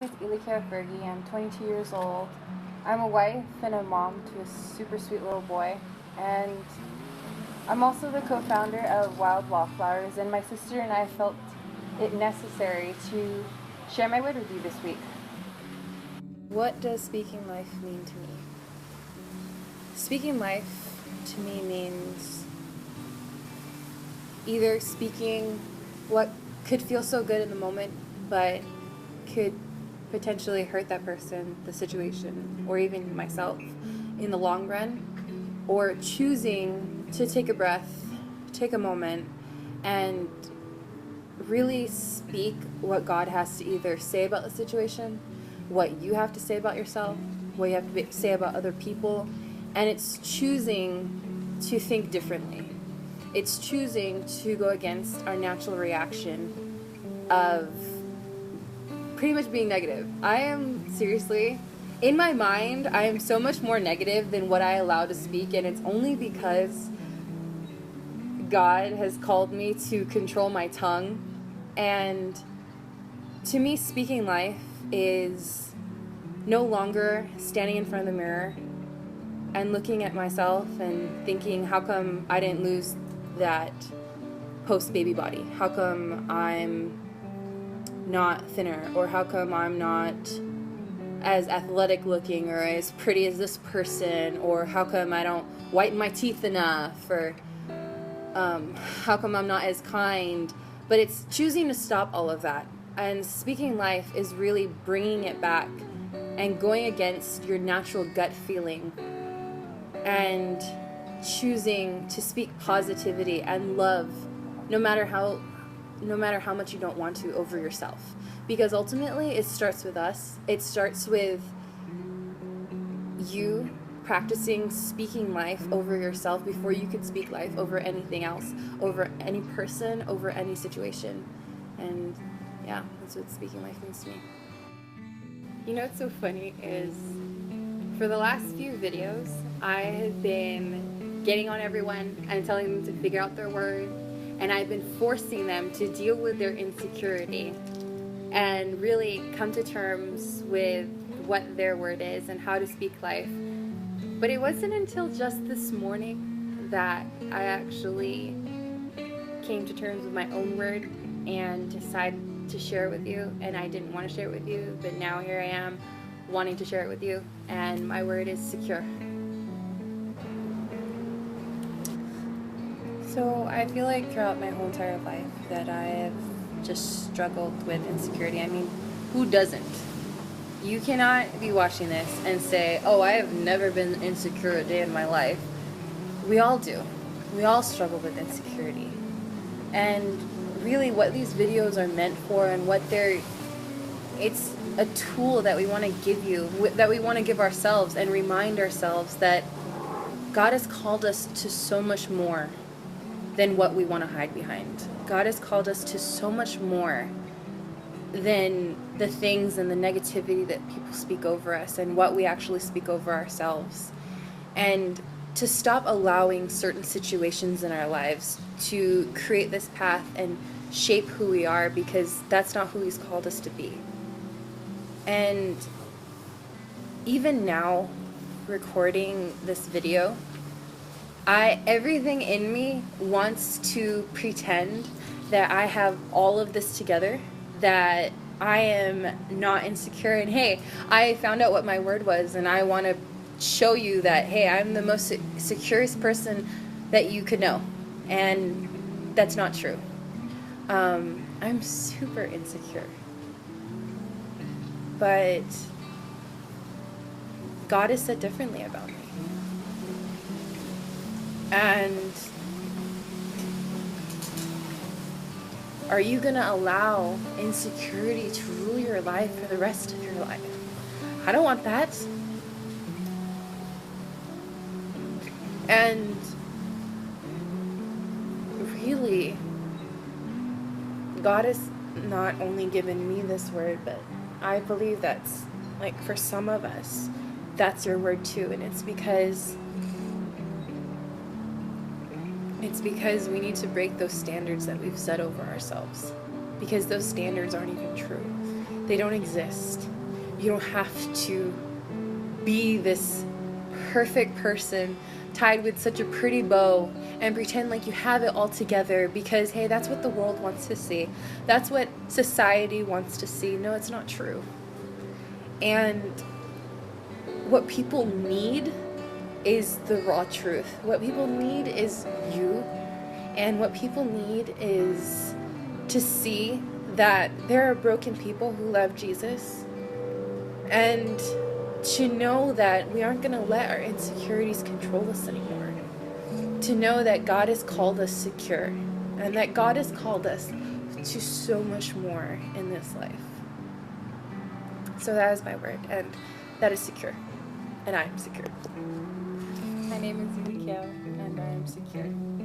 My name is Ilikea Ferge. I'm 22 years old. I'm a wife and a mom to a super sweet little boy. And I'm also the co-founder of Wild Wallflowers. And my sister and I felt it necessary to share my word with you this week. What does speaking life mean to me? Speaking life to me means either speaking what could feel so good in the moment, but could potentially hurt that person, the situation, or even myself in the long run, or choosing to take a breath, take a moment, and really speak what God has to either say about the situation, what you have to say about yourself, what you have to say about other people, and it's choosing to think differently. It's choosing to go against our natural reaction of pretty much being negative. I am seriously, in my mind, I am so much more negative than what I allow to speak, and it's only because God has called me to control my tongue. And to me, speaking life is no longer standing in front of the mirror and looking at myself and thinking, how come I didn't lose that post-baby body? How come I'm not thinner? Or how come I'm not as athletic looking or as pretty as this person? Or how come I don't whiten my teeth enough? Or how come I'm not as kind? But it's choosing to stop all of that. And speaking life is really bringing it back and going against your natural gut feeling and choosing to speak positivity and love no matter how much you don't want to over yourself. Because ultimately it starts with us. It starts with you practicing speaking life over yourself before you could speak life over anything else, over any person, over any situation. And yeah, that's what speaking life means to me. You know what's so funny is for the last few videos, I have been getting on everyone and telling them to figure out their word, and I've been forcing them to deal with their insecurity and really come to terms with what their word is and how to speak life. But it wasn't until just this morning that I actually came to terms with my own word and decided to share it with you. And I didn't want to share it with you, but now here I am wanting to share it with you. And my word is secure. So I feel like throughout my whole entire life that I have just struggled with insecurity. I mean, who doesn't? You cannot be watching this and say, oh, I have never been insecure a day in my life. We all do. We all struggle with insecurity. And really what these videos are meant for and it's a tool that we want to give you, that we want to give ourselves and remind ourselves that God has called us to so much more than what we want to hide behind. God has called us to so much more than the things and the negativity that people speak over us and what we actually speak over ourselves. And to stop allowing certain situations in our lives to create this path and shape who we are, because that's not who He's called us to be. And even now, recording this video, everything in me wants to pretend that I have all of this together, that I am not insecure, and hey, I found out what my word was, and I want to show you that, hey, I'm the most securest person that you could know. And that's not true. I'm super insecure. But God has said differently about me. And are you going to allow insecurity to rule your life for the rest of your life? I don't want that. And really, God has not only given me this word, but I believe that's, like, for some of us, that's your word too. And it's because we need to break those standards that we've set over ourselves, because those standards aren't even true. They don't exist. You don't have to be this perfect person tied with such a pretty bow and pretend like you have it all together because, hey, that's what the world wants to see. That's what society wants to see. No, it's not true. And what people need is the raw truth. What people need is you. And what people need is to see that there are broken people who love Jesus. And to know that we aren't going to let our insecurities control us anymore. To know that God has called us secure. And that God has called us to so much more in this life. So that is my word. And that is secure. And I am secure. My name is Ilikea, and I am secure.